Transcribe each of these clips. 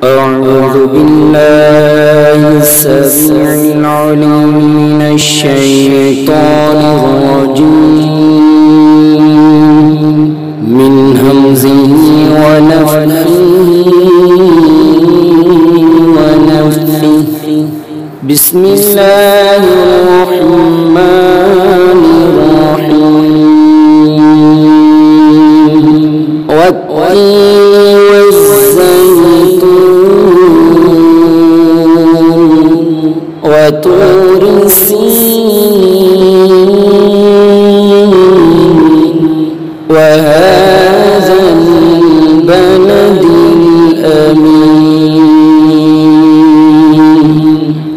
أعوذ بالله السميع العليم من الشيطان الرجيم من همزه ونفخه ونفثه. بسم الله الرحمن الرحيم. والتين والزيتون وطور سينين وهذا البلد الأمين.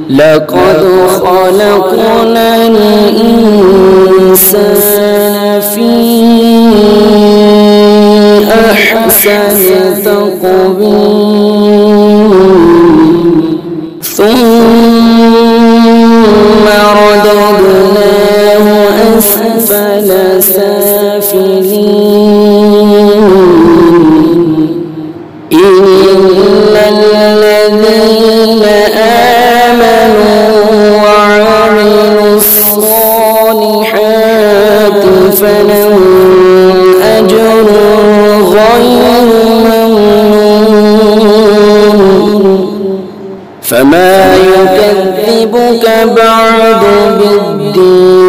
لقد خلقنا الإنسان في أحسن تقويم ثم رددناه أسفل سافلين إلا الذين آمنوا وعملوا الصالحات فلهم أجر غير ممنون. فما يكذبك بعد بالدين